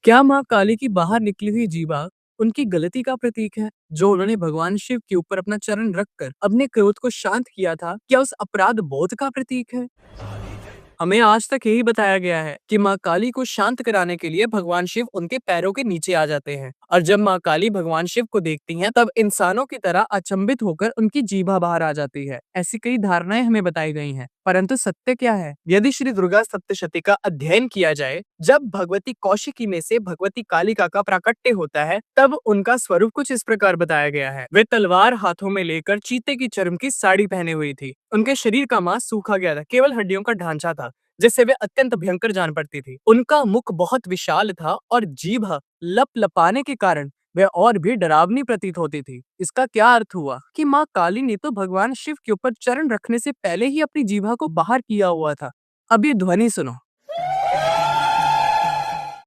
क्या माँ काली की बाहर निकली हुई जीभा उनकी गलती का प्रतीक है, जो उन्होंने भगवान शिव के ऊपर अपना चरण रखकर अपने क्रोध को शांत किया था? क्या उस अपराध बोध का प्रतीक है? हमें आज तक यही बताया गया है कि माँ काली को शांत कराने के लिए भगवान शिव उनके पैरों के नीचे आ जाते हैं, और जब माँ काली भगवान शिव को देखती हैं, तब इंसानों की तरह अचंभित होकर उनकी जीभा बाहर आ जाती है। ऐसी कई धारणाएं हमें बताई गई हैं, परंतु सत्य क्या है? यदि श्री दुर्गा सप्तशती का अध्ययन किया जाए, जब भगवती कौशिकी में से भगवती कालिका का प्राकट्य होता है, तब उनका स्वरूप कुछ इस प्रकार बताया गया है। वे तलवार हाथों में लेकर चीते की चर्म की साड़ी पहने हुई थी। उनके शरीर का मांस सूखा गया था, केवल हड्डियों का ढांचा था, जिससे वे अत्यंत भयंकर जान पड़ती थी। उनका मुख बहुत विशाल था और जीभ लप-लपाने के कारण वह और भी डरावनी प्रतीत होती थी। इसका क्या अर्थ हुआ कि माँ काली ने तो भगवान शिव के ऊपर चरण रखने से पहले ही अपनी जीभा को बाहर किया हुआ था। अब ये ध्वनि सुनो।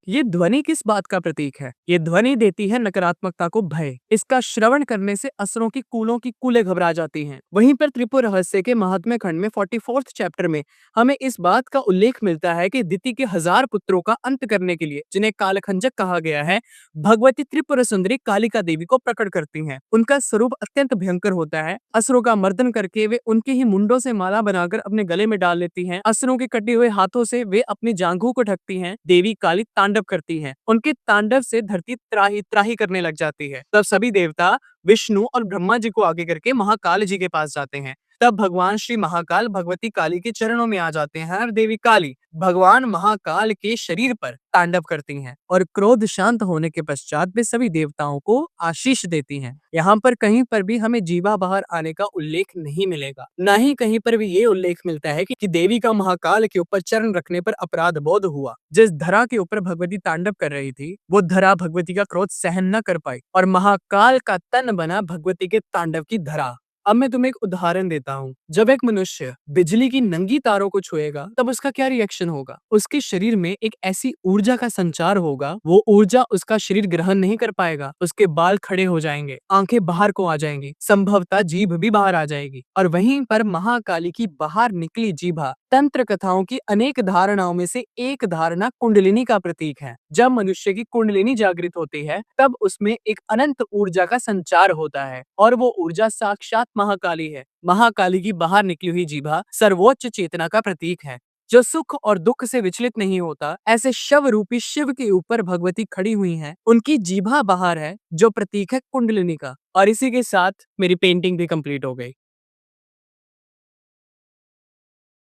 ये ध्वनि किस बात का प्रतीक है? ये ध्वनि देती है नकारात्मकता को भय। इसका श्रवण करने से असुरों की कूलों की कूलें घबरा जाती हैं। वहीं पर त्रिपुर रहस्य के महात्म्य खंड में 44th चैप्टर में हमें इस बात का उल्लेख मिलता है कि दिति के 1000 पुत्रों का अंत करने के लिए, जिन्हें कालखंजक कहा गया है, भगवती त्रिपुर सुंदरी कालिका देवी को प्रकट करती हैं। उनका स्वरूप अत्यंत भयंकर होता है। असुरों का मर्दन करके वे उनके ही मुंडों से माला बनाकर अपने गले में डाल लेती हैं। असुरों के कटे हुए हाथों से वे अपनी जांघों को ढकती हैं। देवी काली तांडव करती हैं। उनके तांडव से धरती त्राही त्राही करने लग जाती है। तब सभी देवता विष्णु और ब्रह्मा जी को आगे करके महाकाल जी के पास जाते हैं। तब भगवान श्री महाकाल भगवती काली के चरणों में आ जाते हैं और देवी काली भगवान महाकाल के शरीर पर तांडव करती हैं, और क्रोध शांत होने के पश्चात वे सभी देवताओं को आशीष देती हैं। यहाँ पर कहीं पर भी हमें जीवा बाहर आने का उल्लेख नहीं मिलेगा। न ही कहीं पर भी ये उल्लेख मिलता है कि देवी का महाकाल के ऊपर चरण रखने पर अपराध बोध हुआ। जिस धरा के ऊपर भगवती तांडव कर रही थी, वो धरा भगवती का क्रोध सहन न कर पाई और महाकाल का तन बना भगवती के तांडव की धरा। अब मैं तुम्हें एक उदाहरण देता हूँ। जब एक मनुष्य बिजली की नंगी तारों को छुएगा, तब उसका क्या रिएक्शन होगा? उसके शरीर में एक ऐसी ऊर्जा का संचार होगा, वो ऊर्जा उसका शरीर ग्रहण नहीं कर पाएगा। उसके बाल खड़े हो जाएंगे, आंखें बाहर को आ जाएंगी, संभवतः जीभ भी बाहर आ जाएगी। और वहीं पर महाकाली की बाहर निकली जीभा तंत्र कथाओं की अनेक धारणाओं में से एक धारणा कुंडलिनी का प्रतीक है। जब मनुष्य की कुंडलिनी जागृत होती है, तब उसमें एक अनंत ऊर्जा का संचार होता है, और वो ऊर्जा साक्षात महाकाली है। महाकाली की बाहर निकली हुई जीभा सर्वोच्च चेतना का प्रतीक है, जो सुख और दुख से विचलित नहीं होता। ऐसे शव रूपी शिव के ऊपर भगवती खड़ी हुई हैं। उनकी जीभा बाहर है, जो प्रतीक है कुंडलिनी का। और इसी के साथ मेरी पेंटिंग भी कंप्लीट हो गई।